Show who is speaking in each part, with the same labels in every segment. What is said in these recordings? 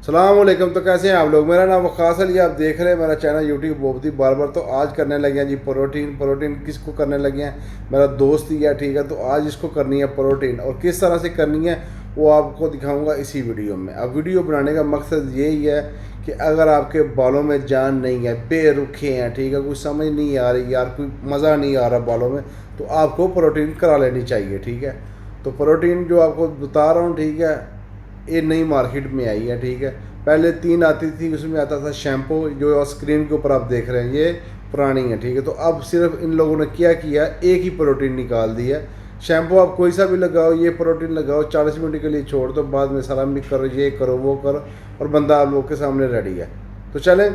Speaker 1: सलाम वालेकुम। तो कैसे हैं आप लोग? मेरा नाम वक़ास अली, आप देख रहे हैं मेरा चैनल यूट्यूब बोबती बार। तो आज करने लगे हैं जी प्रोटीन किसको करने लगे हैं? मेरा दोस्त ही है, ठीक है। तो आज इसको करनी है प्रोटीन, और किस तरह से करनी है वो आपको दिखाऊंगा इसी वीडियो में। अब वीडियो बनाने का मकसद यही है कि अगर आपके बालों में जान नहीं है, पैर रुखे हैं, ठीक है, कोई समझ नहीं आ रही यार, कोई मज़ा नहीं आ रहा बालों में, तो आपको प्रोटीन करा लेनी चाहिए, ठीक है। तो प्रोटीन जो आपको बता रहा हूँ, ठीक है, ये नई मार्केट में आई है, ठीक है। पहले 3 आती थी, उसमें आता था शैम्पू, जो स्क्रीन के ऊपर आप देख रहे हैं ये पुरानी है, ठीक है। तो अब सिर्फ इन लोगों ने क्या किया, एक ही प्रोटीन निकाल दिया। शैम्पू आप कोई सा भी लगाओ, ये प्रोटीन लगाओ, 40 मिनट के लिए छोड़ दो, बाद में सारा मिक्स करो, ये करो वो करो, और बंदा आप लोग के सामने रेडी है। तो चलें,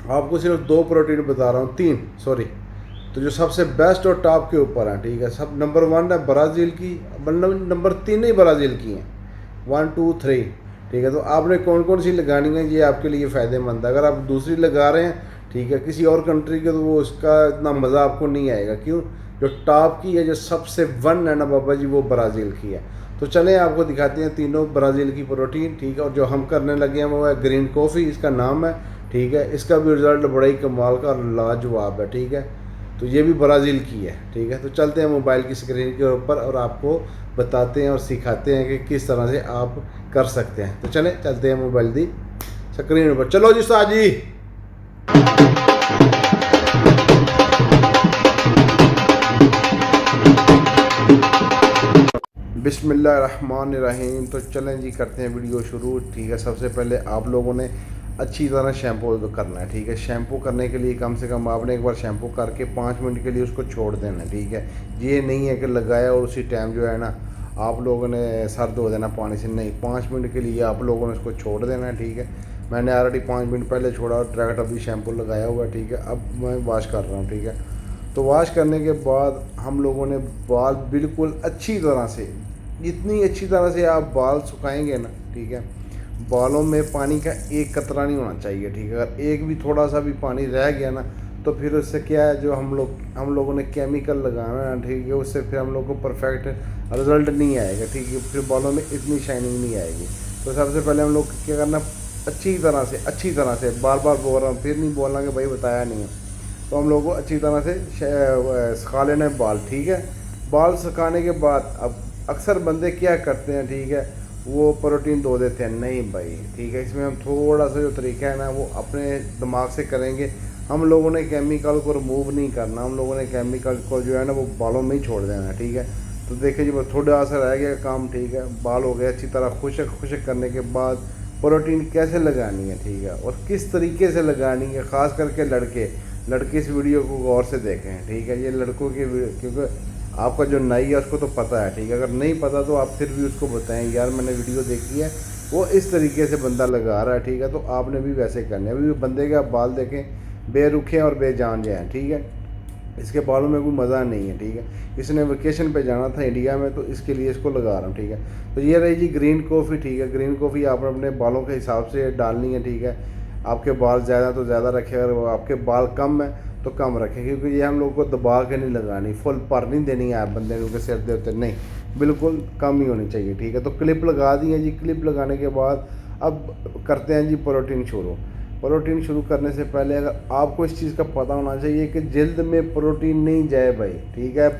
Speaker 1: आपको सिर्फ 2 प्रोटीन बता रहा हूँ, 3 सॉरी। तो जो सबसे बेस्ट और टॉप के ऊपर है, ठीक है, सब नंबर 1 है ब्राज़ील की, नंबर 3 ही ब्राज़ील की हैं, 1 2 3, ठीक है। तो आपने कौन कौन सी लगानी है ये आपके लिए फ़ायदेमंद है। अगर आप दूसरी लगा रहे हैं, ठीक है, किसी और कंट्री के, तो वो उसका इतना मज़ा आपको नहीं आएगा। क्यों? जो टॉप की है, जो सबसे 1 है ना बाबा जी, वो ब्राज़ील की है। तो चलें आपको दिखाते हैं तीनों ब्राज़ील की प्रोटीन, ठीक है। और जो हम करने लगे हैं वो है ग्रीन कॉफ़ी, इसका नाम है, ठीक है। इसका भी रिज़ल्ट बड़ा ही कमाल का और लाजवाब है, ठीक है। तो ये भी ब्राज़ील की है, ठीक है। तो चलते हैं मोबाइल की स्क्रीन के ऊपर और आपको बताते हैं और सिखाते हैं कि किस तरह से आप कर सकते हैं। तो चलें, चलते हैं मोबाइल की स्क्रीन पर। चलो जी उस्ताद जी। बिस्मिल्लाहिर्रहमानिर्रहीम। तो चलें जी, करते हैं वीडियो शुरू, ठीक है। सबसे पहले आप लोगों ने अच्छी तरह शैम्पू करना है, ठीक है। शैम्पू करने के लिए कम से कम आपने एक बार शैम्पू करके 5 मिनट के लिए उसको छोड़ देना है, ठीक है। ये नहीं है कि लगाया और उसी टाइम जो है ना आप लोगों ने सर धो देना पानी से, नहीं, 5 मिनट के लिए आप लोगों ने उसको छोड़ देना है, ठीक है। मैंने ऑलरेडी 5 मिनट पहले छोड़ा और डायरेक्ट अभी शैम्पू लगाया हुआ है, ठीक है। अब मैं वॉश कर रहा हूँ, ठीक है। तो वॉश करने के बाद हम लोगों ने बाल बिल्कुल अच्छी तरह से, जितनी अच्छी तरह से आप बाल सुखाएंगे ना, ठीक है, बालों में पानी का एक कतरा नहीं होना चाहिए, ठीक है। अगर एक भी थोड़ा सा भी पानी रह गया ना, तो फिर उससे क्या है, जो हम लोगों ने केमिकल लगाना है, ठीक है, उससे फिर हम लोग को परफेक्ट रिज़ल्ट नहीं आएगा, ठीक है। फिर बालों में इतनी शाइनिंग नहीं आएगी। तो सबसे पहले हम लोग क्या करना, अच्छी तरह से बार बार बोल रहा हूँ, फिर नहीं बोलना कि भाई बताया नहीं है। तो हम लोग को अच्छी तरह से सुखा लेना है बाल, ठीक है। बाल सुखाने के बाद अब अक्सर बंदे क्या करते हैं, ठीक है, वो प्रोटीन धो देते हैं। नहीं भाई, ठीक है, इसमें हम थोड़ा सा जो तरीका है ना वो अपने दिमाग से करेंगे। हम लोगों ने केमिकल को रिमूव नहीं करना, हम लोगों ने केमिकल को जो है ना वो बालों में ही छोड़ देना है, ठीक है। तो देखिए जी, बस थोड़ा सा रह गया काम, ठीक है। बाल हो गया अच्छी तरह खुशक करने के बाद प्रोटीन कैसे लगानी है, ठीक है, और किस तरीके से लगानी है, ख़ास करके लड़के इस वीडियो को गौर से देखें, ठीक है। ये लड़कों की, क्योंकि आपका जो नई है उसको तो पता है, ठीक है। अगर नहीं पता तो आप फिर भी उसको बताएं, यार मैंने वीडियो देखी है, वो इस तरीके से बंदा लगा रहा है, ठीक है। तो आपने भी वैसे करना है। अभी बंदे के आप बाल देखें, बेरुखे और बेजान जाए, ठीक है। इसके बालों में कोई मज़ा नहीं है, ठीक है। इसने वेकेशन पे जाना था इंडिया में, तो इसके लिए इसको लगा रहा हूँ, ठीक है। तो ये रही जी ग्रीन कॉफ़ी, ठीक है। ग्रीन कॉफ़ी आपने अपने बालों के हिसाब से डालनी है, ठीक है। आपके बाल ज़्यादा तो ज़्यादा रखें, अगर आपके बाल कम है तो कम रखें, क्योंकि ये हम लोग को दबा के नहीं लगानी, फुल पर नहीं देनी है आप बंदे को सिर दे होते, नहीं, बिल्कुल कम ही होनी चाहिए, ठीक है। तो क्लिप लगा दी है जी। क्लिप लगाने के बाद अब करते हैं जी प्रोटीन शुरू। प्रोटीन शुरू करने से पहले अगर आपको इस चीज़ का पता होना चाहिए कि जल्द में प्रोटीन नहीं जाए भाई, ठीक है।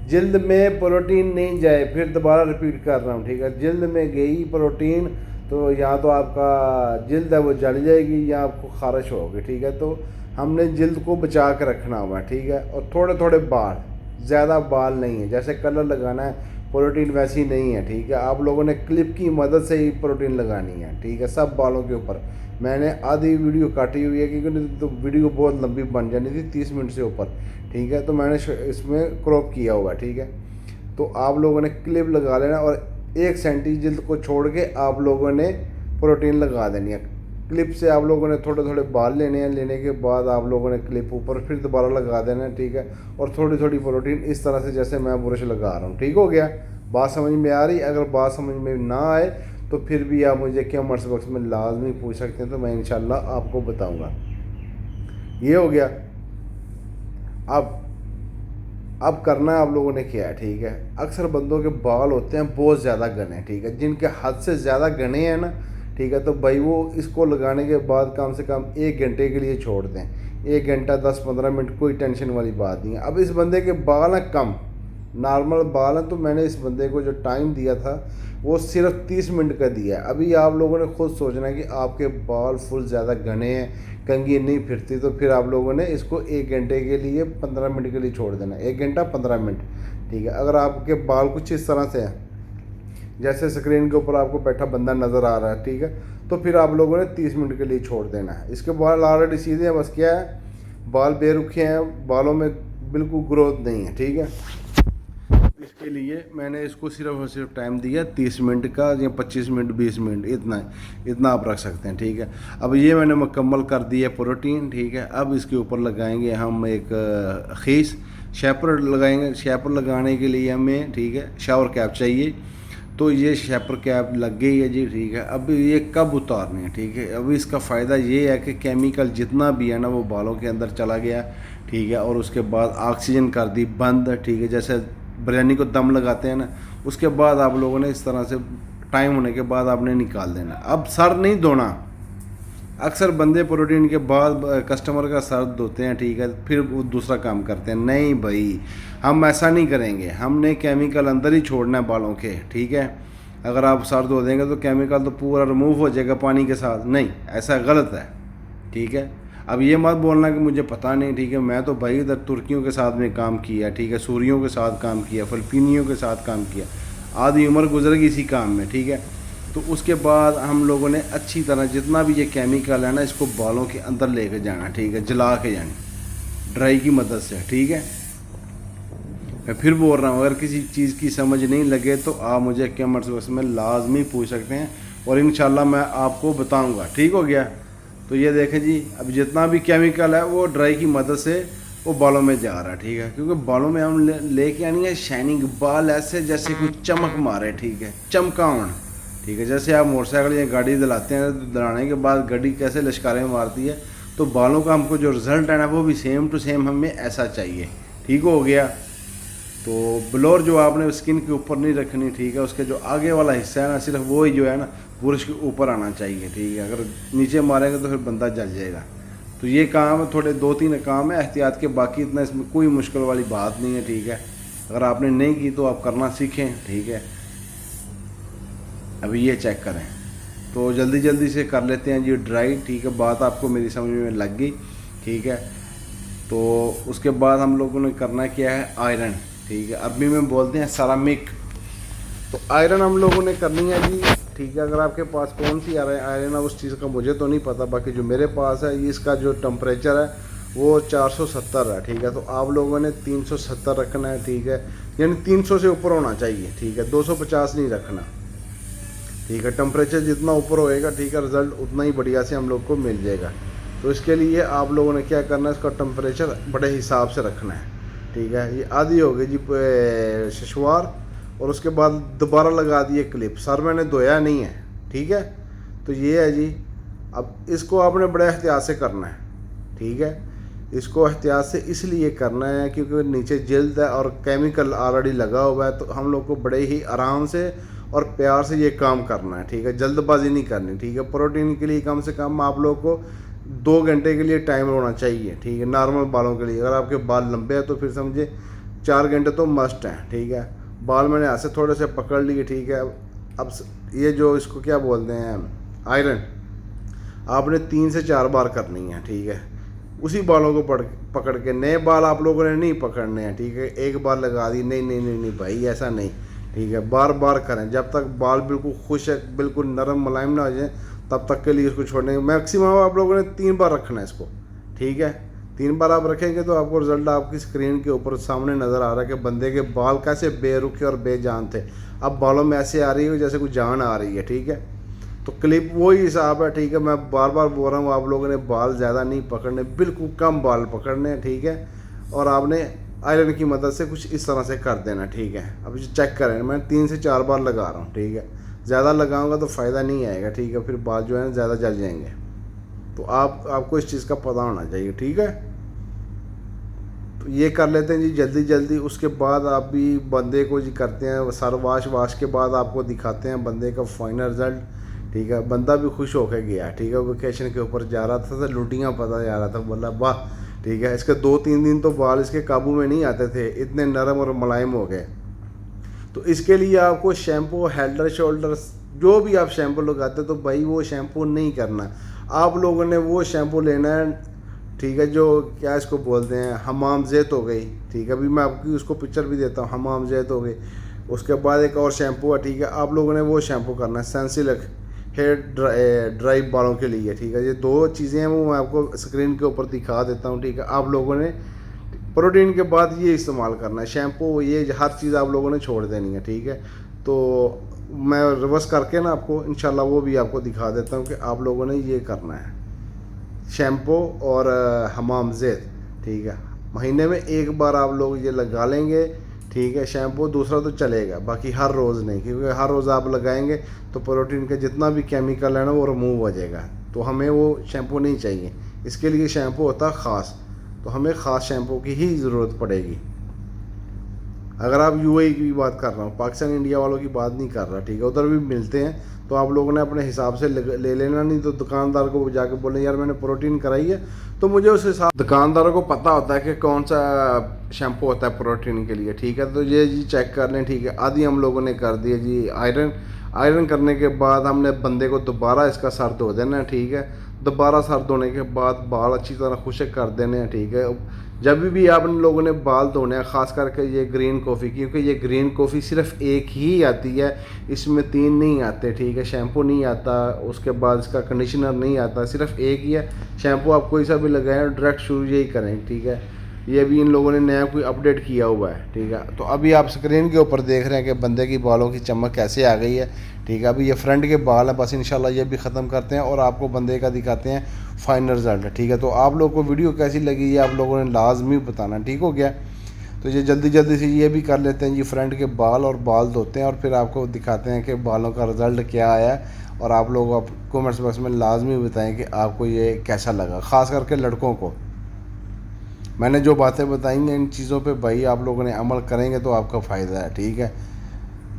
Speaker 1: जल्द में प्रोटीन नहीं जाए, फिर दोबारा रिपीट कर रहा हूँ, ठीक है। जल्द में गई प्रोटीन तो या तो आपका जल्द है वो जल जाएगी या आपको खारिश होगी, ठीक है। तो हमने जल्द को बचा के रखना हुआ, ठीक है। और थोड़े थोड़े बाल, ज़्यादा बाल नहीं है, जैसे कलर लगाना है प्रोटीन वैसी नहीं है, ठीक है। आप लोगों ने क्लिप की मदद से ही प्रोटीन लगानी है, ठीक है, सब बालों के ऊपर। मैंने आधी वीडियो काटी हुई है, क्योंकि नहीं तो वीडियो बहुत लंबी बन जानी थी, 30 मिनट से ऊपर, ठीक है। तो मैंने इसमें क्रॉप किया हुआ, ठीक है। तो आप लोगों ने क्लिप लगा लेना और 1 सेंटी जल्द को छोड़ के आप लोगों ने प्रोटीन लगा देनी है। क्लिप से आप लोगों ने थोड़े थोड़े बाल लेने हैं, लेने के बाद आप लोगों ने क्लिप ऊपर फिर दोबारा लगा देना है, ठीक है। और थोड़ी थोड़ी प्रोटीन इस तरह से जैसे मैं ब्रश लगा रहा हूँ, ठीक हो गया। बात समझ में आ रही? अगर बात समझ में ना आए तो फिर भी आप मुझे कमेंट्स बॉक्स में लाजमी पूछ सकते हैं, तो मैं इंशाल्लाह आपको बताऊँगा। ये हो गया। अब अब करना आप लोगों ने क्या है, ठीक है। अक्सर बंदों के बाल होते हैं बहुत ज़्यादा घने, ठीक है, जिनके हद से ज़्यादा घने हैं ना, ठीक है। तो भाई वो इसको लगाने के बाद कम से कम 1 घंटे के लिए छोड़ दें। 1 घंटा 10-15 मिनट, कोई टेंशन वाली बात नहीं है। अब इस बंदे के बाल हैं कम, नॉर्मल बाल हैं, तो मैंने इस बंदे को जो टाइम दिया था वो सिर्फ 30 मिनट का दिया है। अभी आप लोगों ने खुद सोचना है कि आपके बाल फुल ज़्यादा घने हैं, कंघी नहीं फिरती, तो फिर आप लोगों ने इसको 1 घंटे के लिए 15 मिनट के लिए छोड़ देना। 1 घंटा 15 मिनट, ठीक है। अगर आपके बाल कुछ इस तरह से हैं जैसे स्क्रीन के ऊपर आपको बैठा बंदा नज़र आ रहा है, ठीक है, तो फिर आप लोगों ने 30 मिनट के लिए छोड़ देना है। इसके बाल ऑलरेडी सीधे हैं, बस क्या है, बाल बेरुखे हैं, बालों में बिल्कुल ग्रोथ नहीं है, ठीक है। इसके लिए मैंने इसको सिर्फ और सिर्फ टाइम दिया 30 मिनट का, या 25 मिनट 20 मिनट, इतना आप रख सकते हैं, ठीक है। अब ये मैंने मुकम्मल कर दिया प्रोटीन, ठीक है। अब इसके ऊपर लगाएंगे हम एक खीस, शैपर लगाएंगे। शैपर लगाने के लिए हमें, ठीक है, शावर कैप चाहिए। तो ये शैपर कैप लग गई है जी, ठीक है। अब ये कब उतारनी है, ठीक है। अभी इसका फ़ायदा ये है कि केमिकल जितना भी है ना वो बालों के अंदर चला गया, ठीक है। और उसके बाद ऑक्सीजन कर दी बंद, ठीक है। जैसे बिरयानी को दम लगाते हैं ना, उसके बाद आप लोगों ने इस तरह से टाइम होने के बाद आपने निकाल देना। अब सर नहीं धोना। अक्सर बंदे प्रोटीन के बाद कस्टमर का सर धोते हैं, ठीक है, फिर वो दूसरा काम करते हैं। नहीं भाई, हम ऐसा नहीं करेंगे। हमने केमिकल अंदर ही छोड़ना है बालों के, ठीक है। अगर आप सर धो देंगे तो केमिकल तो पूरा रिमूव हो जाएगा पानी के साथ, नहीं, ऐसा गलत है, ठीक है। अब ये मत बोलना कि मुझे पता नहीं, ठीक है। मैं तो भाई इधर तुर्कियों के साथ में काम किया, ठीक है, सूरियों के साथ काम किया, फिलिपीनियों के साथ काम किया, आधी उम्र गुजर गई इसी काम में, ठीक है। तो उसके बाद हम लोगों ने अच्छी तरह जितना भी ये केमिकल है ना, इसको बालों के अंदर लेके जाना, ठीक है, जला के जाना ड्राई की मदद से, ठीक है। मैं फिर बोल रहा हूँ, अगर किसी चीज़ की समझ नहीं लगे तो आप मुझे कमेंट्स बॉक्स में लाजमी पूछ सकते हैं, और इंशाल्लाह मैं आपको बताऊँगा, ठीक हो गया। तो ये देखें जी, अब जितना भी केमिकल है वो ड्राई की मदद से वो बालों में जा रहा है, ठीक है। क्योंकि बालों में हम लेके आनी है शाइनिंग, बाल ऐसे जैसे कोई चमक मारे, ठीक है, चमकावन, ठीक है। जैसे आप मोटरसाइकिल या गाड़ी दिलाते हैं तो दिलाने के बाद गाड़ी कैसे लश्कारें मारती है, तो बालों का हमको जो रिज़ल्ट है ना वो भी सेम टू सेम हमें ऐसा चाहिए, ठीक हो गया। तो ब्लोर जो आपने स्किन के ऊपर नहीं रखनी, ठीक है, उसके जो आगे वाला हिस्सा है ना, सिर्फ वो ही जो है ना बुरश के ऊपर आना चाहिए, ठीक है। अगर नीचे मारेंगे तो फिर बंदा जल जाएगा। तो ये काम थोड़े 2-3 काम है एहतियात के, बाकी इतना इसमें कोई मुश्किल वाली बात नहीं है, ठीक है। अगर आपने नहीं की तो आप करना सीखें, ठीक है। अभी ये चेक करें, तो जल्दी जल्दी से कर लेते हैं जी ड्राई, ठीक है। बात आपको मेरी समझ में लग गई, ठीक है। तो उसके बाद हम लोगों ने करना क्या है, आयरन, ठीक है। अरबी में बोलते हैं सरामिक। तो आयरन हम लोगों ने करनी है जी, ठीक है। अगर आपके पास कौन सी आयरन है उस चीज़ का मुझे तो नहीं पता, बाकी जो मेरे पास है ये इसका जो टेम्परेचर है वो 470 है, ठीक है। तो आप लोगों ने 370 रखना है, ठीक है, यानी 300 से ऊपर होना चाहिए, ठीक है। 250 नहीं रखना, ठीक है। टेम्परेचर जितना ऊपर होएगा, ठीक है, रिज़ल्ट उतना ही बढ़िया से हम लोग को मिल जाएगा। तो इसके लिए आप लोगों ने क्या करना है, इसका टेम्परेचर बड़े हिसाब से रखना है, ठीक है। ये आधी हो गई जी शशवार, और उसके बाद दोबारा लगा दिए क्लिप। सर मैंने धोया नहीं है, ठीक है। तो ये है जी। अब इसको आपने बड़े एहतियात से करना है, ठीक है। इसको एहतियात से इसलिए करना है क्योंकि नीचे जल्द है और केमिकल ऑलरेडी लगा हुआ है, तो हम लोग को बड़े ही आराम से और प्यार से ये काम करना है, ठीक है। जल्दबाजी नहीं करनी, ठीक है। प्रोटीन के लिए कम से कम आप लोग को 2 घंटे के लिए टाइम होना चाहिए, ठीक है, नॉर्मल बालों के लिए। अगर आपके बाल लंबे हैं तो फिर समझे 4 घंटे तो मस्ट हैं, ठीक है। बाल मैंने ऐसे थोड़े से पकड़ लिए, ठीक है। अब ये जो इसको क्या बोलते हैं, आयरन, आपने 3 से 4 बार करनी है, ठीक है। उसी बालों को पकड़ के, नए बाल आप लोगों ने नहीं पकड़ने हैं, ठीक है। एक बार लगा दी, नहीं नहीं नहीं नहीं भाई, ऐसा नहीं, ठीक है। बार बार करें जब तक बाल बिल्कुल खुश है, बिल्कुल नरम मुलायम ना हो जाए, तब तक के लिए इसको छोड़ने। मैक्सिमम आप लोगों ने 3 बार रखना है इसको, ठीक है। 3 बार आप रखेंगे तो आपको रिजल्ट आपकी स्क्रीन के ऊपर सामने नज़र आ रहा है कि बंदे के बाल कैसे बेरुखे और बेजान थे, अब बालों में ऐसे आ रही है जैसे कुछ जान आ रही है, ठीक है। तो क्लिप वही हिसाब है, ठीक है। मैं बार बार बोल रहा हूँ, आप लोगों ने बाल ज़्यादा नहीं पकड़ने, बिल्कुल कम बाल पकड़ने हैं, ठीक है। और आपने आयरन की मदद से कुछ इस तरह से कर देना, ठीक है। अब चेक करें, मैं 3 से 4 बार लगा रहा हूँ, ठीक है। ज़्यादा लगाऊंगा तो फ़ायदा नहीं आएगा, ठीक है, फिर बाल जो है ज़्यादा जल जाएंगे। तो आपको इस चीज़ का पता होना चाहिए, ठीक है। तो ये कर लेते हैं जी जल्दी जल्दी। उसके बाद आप भी बंदे को जी करते हैं सर वाश के बाद आपको दिखाते हैं बंदे का फाइनल रिज़ल्ट, ठीक है। बंदा भी खुश होकर गया, ठीक है। वेकेशन के ऊपर जा रहा था तो लुटियाँ पता जा रहा था, बोला वाह, ठीक है। इसके 2-3 दिन तो बाल इसके काबू में नहीं आते थे, इतने नरम और मुलायम हो गए। तो इसके लिए आपको शैम्पू, हेड एंड शोल्डर्स, जो भी आप शैम्पू लगाते तो भाई वो शैम्पू नहीं करना। आप लोगों ने वो शैम्पू लेना है, ठीक है, जो क्या इसको बोलते हैं, हमाम ज़ैत हो गई, ठीक है। अभी मैं आपकी उसको पिक्चर भी देता हूँ, हमाम ज़ैत हो गई। उसके बाद एक और शैम्पू है, ठीक है। आप लोगों ने वो शैम्पू करना है, सनसिल्क हेयर ड्राई बालों के लिए, ठीक है। ये 2 चीज़ें हैं, वो मैं आपको स्क्रीन के ऊपर दिखा देता हूँ, ठीक है। आप लोगों ने प्रोटीन के बाद ये इस्तेमाल करना है, शैम्पू, ये हर चीज़ आप लोगों ने छोड़ देनी है, ठीक है। तो मैं रिवर्स करके ना आपको इंशाल्लाह वो भी आपको दिखा देता हूँ कि आप लोगों ने ये करना है, शैम्पू और हमाम ज़ैत, ठीक है। महीने में 1 बार आप लोग ये लगा लेंगे, ठीक है। शैम्पू दूसरा तो चलेगा, बाकी हर रोज़ नहीं, क्योंकि हर रोज़ आप लगाएंगे तो प्रोटीन का जितना भी केमिकल है ना वो रिमूव हो जाएगा, तो हमें वो शैम्पू नहीं चाहिए। इसके लिए शैम्पू होता है ख़ास, तो हमें ख़ास शैम्पू की ही ज़रूरत पड़ेगी। अगर आप यूएई की बात कर रहा हूँ, पाकिस्तान इंडिया वालों की बात नहीं कर रहा, ठीक है। उधर भी मिलते हैं, तो आप लोगों ने अपने हिसाब से ले लेना, नहीं तो दुकानदार को जाके बोलें यार मैंने प्रोटीन कराई है, तो मुझे उस हिसाब, दुकानदारों को पता होता है कि कौन सा शैम्पू होता है प्रोटीन के लिए, ठीक है। तो ये जी चेक कर लें, ठीक है। आधी हम लोगों ने कर दिया जी आयरन करने के बाद हमने बंदे को दोबारा इसका सर धो देना है, ठीक है। दोबारा सर धोने के बाद बाल अच्छी तरह खुश्क कर देने हैं, ठीक है। जब भी आप इन लोगों ने बाल धोने हैं, ख़ास करके ये ग्रीन कॉफ़ी, क्योंकि ये ग्रीन कॉफ़ी सिर्फ एक ही आती है, इसमें 3 नहीं आते, ठीक है। शैम्पू नहीं आता, उसके बाद इसका कंडीशनर नहीं आता, सिर्फ एक ही है। शैम्पू आप कोई सा भी लगाएं, डायरेक्ट शुरू यही करें, ठीक है। ये भी इन लोगों ने नया कोई अपडेट किया हुआ है, ठीक है। तो अभी आप स्क्रीन के ऊपर देख रहे हैं कि बंदे की बालों की चमक कैसे आ गई है, ठीक है। अभी ये फ्रंट के बाल है, बस इंशाल्लाह ये भी ख़त्म करते हैं और आपको बंदे का दिखाते हैं फाइनल रिज़ल्ट, ठीक है। तो आप लोगों को वीडियो कैसी लगी ये आप लोगों ने लाजमी बताना, ठीक हो गया। तो ये जल्दी से ये भी कर लेते हैं जी, फ्रंट के बाल और बाल धोते हैं और फिर आपको दिखाते हैं कि बालों का रिज़ल्ट क्या आया है। और आप लोग कमेंट्स बॉक्स में लाजमी बताएं कि आपको ये कैसा लगा, ख़ास करके लड़कों को। मैंने जो बातें बताई हैं, इन चीज़ों पे भाई आप लोगों ने अमल करेंगे तो आपका फ़ायदा है, ठीक है।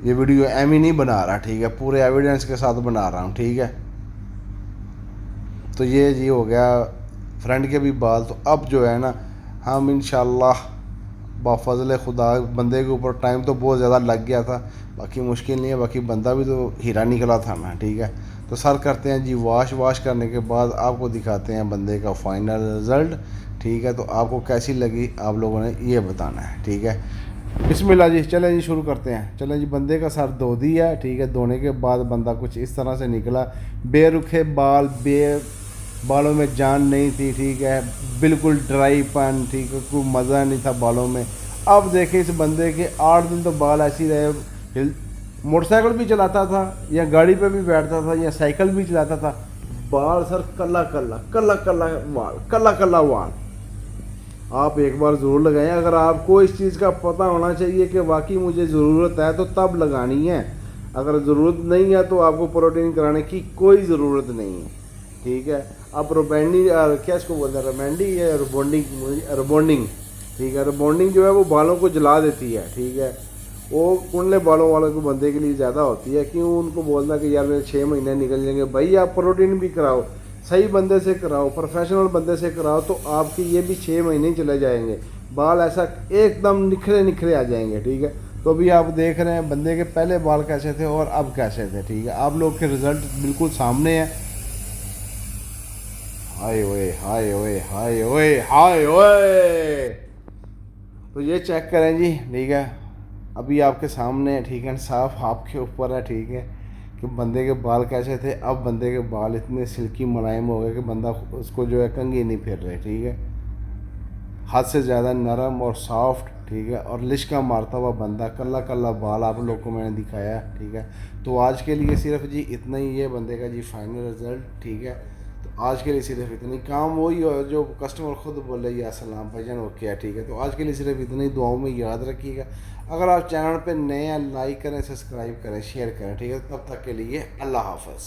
Speaker 1: ये वीडियो एम ही नहीं बना रहा, ठीक है, पूरे एविडेंस के साथ बना रहा हूँ, ठीक है। तो ये जी हो गया फ्रंट के भी बाल। तो अब जो है ना, हम इंशाल्लाह बाफज़ल खुदा, बंदे के ऊपर टाइम तो बहुत ज़्यादा लग गया था, बाकी मुश्किल नहीं है, बाकी बंदा भी तो हीरा निकला था ना, ठीक है। तो सर करते हैं जी वाश करने के बाद आपको दिखाते हैं बंदे का फाइनल रिज़ल्ट, ठीक है। तो आपको कैसी लगी आप लोगों ने ये बताना है, ठीक है। बिस्मिल्लाह जी, चलें जी शुरू करते हैं। चलें जी, बंदे का सर धो दिया, ठीक है। धोने के बाद बंदा कुछ इस तरह से निकला, बेरुखे बाल, बालों में जान नहीं थी, ठीक है, बिल्कुल ड्राई पन, ठीक है, कोई मज़ा नहीं था बालों में। अब देखें इस बंदे के 8 दिन तो बाल ऐसे ही रहे, मोटरसाइकिल भी चलाता था या गाड़ी पे भी बैठता था या साइकिल भी चलाता था, बाल सर कल्ला वाल। आप एक बार ज़रूर लगाएं। अगर आपको इस चीज़ का पता होना चाहिए कि वाकई मुझे ज़रूरत है तो तब लगानी है, अगर ज़रूरत नहीं है तो आपको प्रोटीन कराने की कोई ज़रूरत नहीं है, ठीक है। आप क्या इसको बोलते हैं, रोमैंडी या रिबॉन्डिंग, ठीक है। रिबॉन्डिंग जो है वो बालों को जला देती है, ठीक है। वो कुंडले बालों वालों को बंदे के लिए ज़्यादा होती है, क्यों उनको बोलना कि यार मेरे 6 महीने निकल जाएंगे। भाई आप प्रोटीन भी कराओ, सही बंदे से कराओ, प्रोफेशनल बंदे से कराओ, तो आपके ये भी 6 महीने चले जाएंगे, बाल ऐसा एकदम निखरे आ जाएंगे, ठीक है। तो अभी आप देख रहे हैं बंदे के पहले बाल कैसे थे और अब कैसे थे, ठीक है। आप लोग के रिज़ल्ट बिल्कुल सामने हैं। हाय ओए। तो ये चेक करें जी, ठीक है, अभी आपके सामने है, ठीक है, साफ आपके ऊपर है, ठीक है, कि बंदे के बाल कैसे थे। अब बंदे के बाल इतने सिल्की मुलायम हो गए कि बंदा उसको जो है कंघी नहीं फिर रहे, ठीक है। हद से ज़्यादा नरम और सॉफ्ट, ठीक है, और लिशका मारता हुआ बंदा, कल्ला बाल आप लोग को मैंने दिखाया, ठीक है। तो आज के लिए सिर्फ जी इतना ही है बंदे का जी फाइनल रिज़ल्ट, ठीक है। तो आज के लिए सिर्फ इतनी, काम वही हो जो कस्टमर खुद बोले या सलाम भाईजान हो क्या, ठीक है। तो आज के लिए सिर्फ इतना ही, दुआओं में याद रखिएगा। अगर आप चैनल पे नए हैं, लाइक करें, सब्सक्राइब करें, शेयर करें, ठीक है। तब तक के लिए अल्लाह हाफ़िज़।